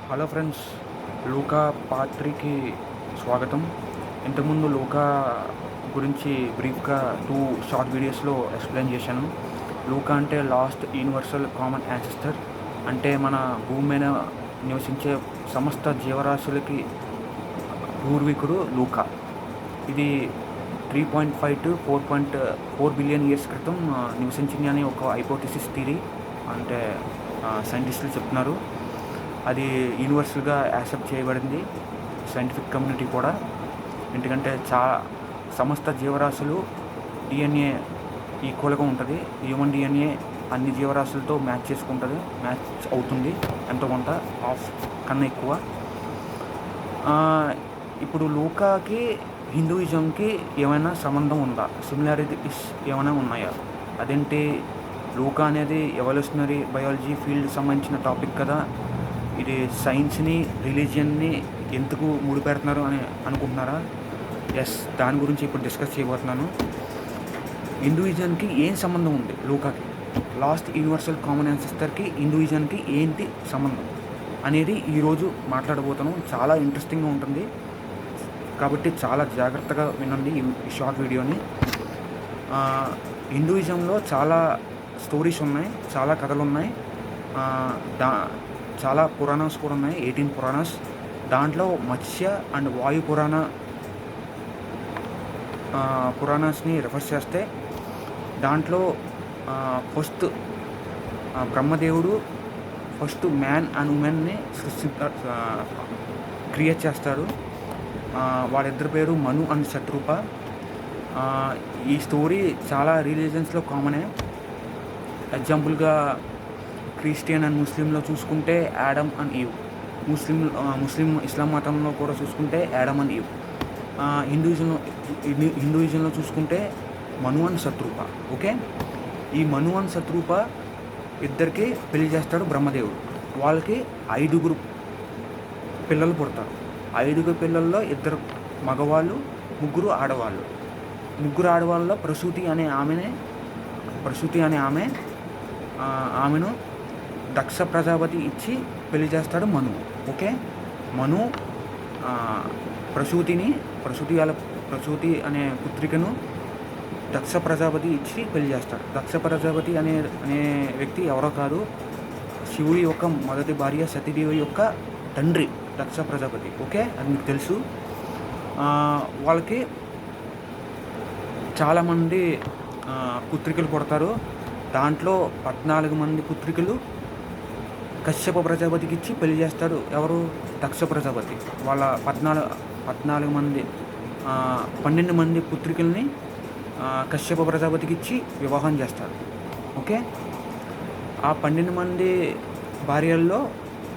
Hello friends, లూకా part 3కి స్వాగతం. ఇంతకుముందు లూకా గురించి బ్రీఫ్గా 2 షార్ట్ వీడియోస్లో ఎక్స్ప్లెయిన్ చేశాను. లూకా అంటే లాస్ట్ యూనివర్సల్ కామన్ యాన్సెస్టర్, అంటే మన భూమి మీద నివసించే సమస్త జీవరాశులకి పూర్వీకుడు లూకా. ఇది 3.5 to 4.4 బిలియన్ ఇయర్స్ క్రితం నివసించింది అని ఒక హైపోథెసిస్ థియరీ, అంటే సైంటిస్టులు చెప్తున్నారు. అది యూనివర్సల్గా యాక్సెప్ట్ చేయబడింది, సైంటిఫిక్ కమ్యూనిటీ కూడా. ఎందుకంటే సమస్త జీవరాశులు డిఎన్ఏ ఈక్వల్గా ఉంటుంది. హ్యూమన్ డిఎన్ఏ అన్ని జీవరాశులతో మ్యాచ్ అవుతుంది, ఎంతో కొంత హాఫ్ కన్నా ఎక్కువ. ఇప్పుడు లూకాకి హిందూయిజంకి ఏమైనా సంబంధం ఉందా, సిమిలారిటీస్ ఏమైనా ఉన్నాయా? అదేంటి, లూకా అనేది ఎవల్యూషనరీ బయాలజీ ఫీల్డ్ సంబంధించిన టాపిక్ కదా. ఇది సైన్స్ని రిలీజియన్ని ఎందుకు ముడిపెడుతున్నారు అని అనుకుంటున్నారా? ఎస్, దాని గురించి ఇప్పుడు డిస్కస్ చేయబోతున్నాను. హిందూయిజంకి ఏం సంబంధం ఉంది లూకాకి? లాస్ట్ యూనివర్సల్ కామన్ యాన్సెస్టర్కి హిందూయిజంకి ఏంటి సంబంధం అనేది ఈరోజు మాట్లాడబోతున్నాం. చాలా ఇంట్రెస్టింగ్గా ఉంటుంది, కాబట్టి చాలా జాగ్రత్తగా వినండి ఈ షార్ట్ వీడియోని. హిందూయిజంలో చాలా స్టోరీస్ ఉన్నాయి, చాలా కథలు ఉన్నాయి, చాలా పురాణాస్ కూడా ఉన్నాయి, 18 పురాణాస్. దాంట్లో మత్స్య అండ్ వాయు పురాణాస్ని రెఫర్ చేస్తే దాంట్లో ఫస్ట్ బ్రహ్మదేవుడు ఫస్ట్ మ్యాన్ అండ్ ఉమెన్ని క్రియేట్ చేస్తాడు. వాళ్ళిద్దరి పేరు మను అండ్ శత్రూప. ఈ స్టోరీ చాలా రిలీజియన్స్లో కామనే. ఎగ్జాంపుల్గా క్రిస్టియన్ అండ్ ముస్లింలో చూసుకుంటే యాడమ్ అండ్ ఈవ్, ఇస్లాం మతంలో కూడా చూసుకుంటే యాడమ్ అండ్ ఈవ్. హిందూయిజంలో చూసుకుంటే మను అండ్ శత్రూప. ఓకే, ఈ మను అండ్ శత్రూప ఇద్దరికి పెళ్లి చేస్తాడు బ్రహ్మదేవుడు. వాళ్ళకి 5 పిల్లలు పుడతారు. 5 పిల్లల్లో 2 మగవాళ్ళు, 3 ఆడవాళ్ళు. 3 ఆడవాళ్ళలో ప్రసూతి అనే ఆమెను దక్ష ప్రజాపతి ఇచ్చి పెళ్లి చేస్తాడు మను. ఓకే, మను ప్రసూతి అనే పుత్రికను దక్ష ప్రజాపతి ఇచ్చి పెళ్లి చేస్తాడు. దక్ష ప్రజాపతి అనే వ్యక్తి ఎవరో కాదు, శివుడి యొక్క మొదటి భార్య సతీదేవి యొక్క తండ్రి దక్ష ప్రజాపతి. ఓకే, అది మీకు తెలుసు. వాళ్ళకి చాలామంది పుత్రికలు పుడతారు. దాంట్లో 14 మంది పుత్రికలు కశ్యప ప్రజాపతికి ఇచ్చి పెళ్లి చేస్తాడు. ఎవరు? దక్ష ప్రజాపతి. వాళ్ళ 12 మంది పుత్రికల్ని కశ్యప ప్రజాపతికి ఇచ్చి వివాహం చేస్తాడు. ఓకే, ఆ 12 మంది భార్యల్లో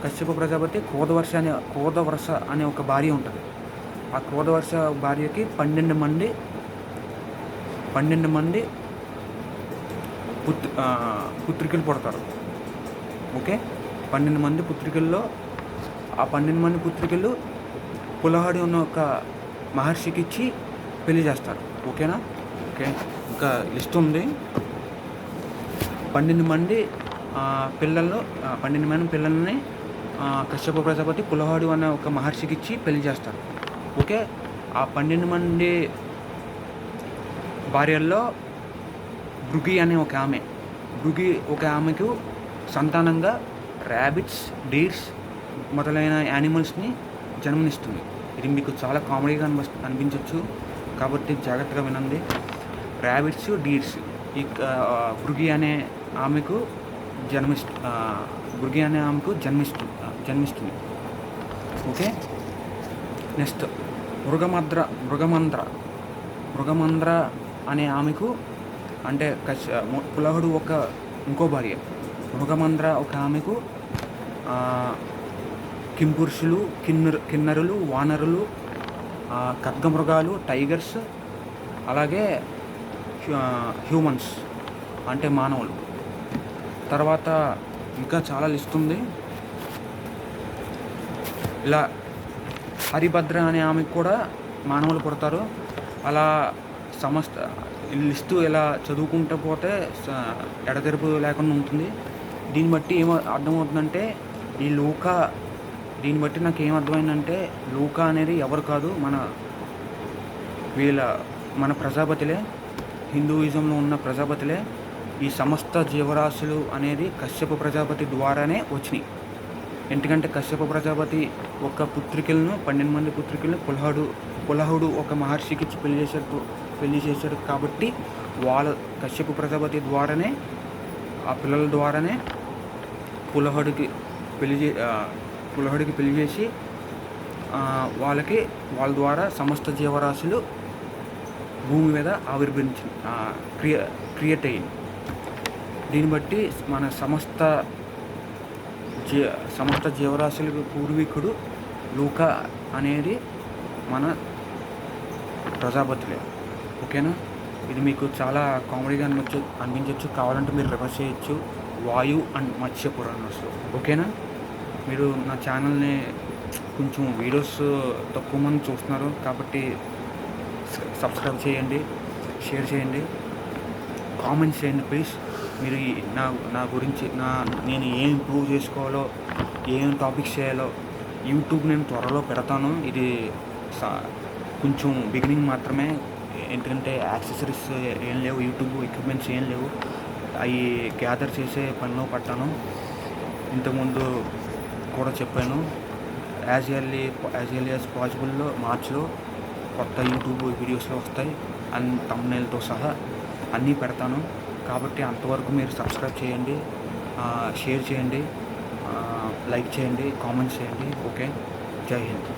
కశ్యప ప్రజాపతి క్రోధవర్ష అనే ఒక భార్య ఉంటుంది. ఆ క్రోధవర్ష భార్యకి 12 మంది పుత్రికలు పుడతారు. ఓకే, 12 మంది పుత్రికల్లో ఆ 12 మంది పుత్రికలు పులహడి ఉన్న ఒక మహర్షికి ఇచ్చి పెళ్లి చేస్తారు. ఓకేనా? ఓకే, ఇంకా లిస్ట్ ఉంది. 12 మంది పిల్లల్ని కశ్యప ప్రజాపతి పులహడి అనే ఒక మహర్షికి ఇచ్చి పెళ్లి చేస్తారు. ఓకే, ఆ 12 మంది భార్యల్లో భృగి అనే ఒక ఆమెకు సంతానంగా ర్యాబిట్స్, డీర్స్ మొదలైన యానిమల్స్ని జన్మనిస్తుంది. ఇది మీకు చాలా కామెడీగా అనిపించవచ్చు, కాబట్టి జాగ్రత్తగా వినండి. ర్యాబిట్స్, డీర్స్ ఈ భృగి అనే ఆమెకు జన్మిస్తుంది. ఓకే, నెక్స్ట్ మృగమంద్ర అనే ఆమెకు, అంటే పులహుడు ఇంకో భార్య మృగమంద్ర ఒక ఆమెకు కింపురుషులు, కిన్నరులు, వానరులు, ఖడ్గమృగాలు, టైగర్స్, అలాగే హ్యూమన్స్ అంటే మానవులు. తర్వాత ఇంకా చాలా లిస్ట్ ఉంది. ఇలా హరిభద్ర అనే ఆమెకు కూడా మానవులు పుడతారు. అలా లిస్టు ఇలా చదువుకుంటూ పోతే ఎడతెరిపి లేకుండా ఉంటుంది. దీన్ని బట్టి ఏమో అర్థమవుతుందంటే, ఈ లూకా దీన్ని బట్టి నాకు ఏమర్థమైందంటే లూకా అనేది ఎవరు కాదు, వీళ్ళ మన ప్రజాపతిలే, హిందూయిజంలో ఉన్న ప్రజాపతిలే. ఈ సమస్త జీవరాశులు అనేది కశ్యప ప్రజాపతి ద్వారానే వచ్చినాయి. ఎందుకంటే కశ్యప ప్రజాపతి ఒక పుత్రికలను 12 మంది పుత్రికలను పులహుడు ఒక మహర్షికి ఇచ్చి పెళ్లి చేశాడు కాబట్టి వాళ్ళ కశ్యప ప్రజాపతి ద్వారానే, ఆ పిల్లల ద్వారానే పులహుడికి పెళ్లి చేసి వాళ్ళ ద్వారా సమస్త జీవరాశులు భూమి మీద ఆవిర్భవించి క్రియేట్ అయ్యింది. దీన్ని బట్టి మన సమస్త జీవరాశులకు పూర్వీకుడు లూకా అనేది మన ప్రజాపతిలే. ఓకేనా? ఇది మీకు చాలా కామెడీగా అనిపించవచ్చు. కావాలంటే మీరు రివర్స్ చేయొచ్చు, వాయు అండ్ మత్స్య పురాణస్లో. ఓకేనా? మీరు నా ఛానల్ని కొంచెం వీడియోస్ తక్కువ మంది చూస్తున్నారు కాబట్టి సబ్స్క్రైబ్ చేయండి, షేర్ చేయండి, కామెంట్స్ చేయండి ప్లీజ్. మీరు నా గురించి నేను ఏం ఇంప్రూవ్ చేసుకోవాలో, ఏం టాపిక్స్ చేయాలో యూట్యూబ్ నేను త్వరలో పెడతాను. ఇది కొంచెం బిగినింగ్ మాత్రమే, ఎందుకంటే యాక్సెసరీస్ ఏం లేవు, యూట్యూబ్ ఎక్విప్మెంట్స్ ఏం లేవు. అవి గ్యాదర్ చేసే పనిలో పడ్డాను. ఇంతకుముందు కూడా చెప్పాను, యాజ్ ఎర్లీ యాజ్ పాసిబుల్లో మార్చ్లో కొత్త యూట్యూబ్ వీడియోస్లో వస్తాయి, అండ్ థంబ్నెయిల్తో సహా అన్నీ పెడతాను. కాబట్టి అంతవరకు మీరు సబ్స్క్రైబ్ చేయండి, షేర్ చేయండి, లైక్ చేయండి, కామెంట్స్ చేయండి. ఓకే, జై హింద్.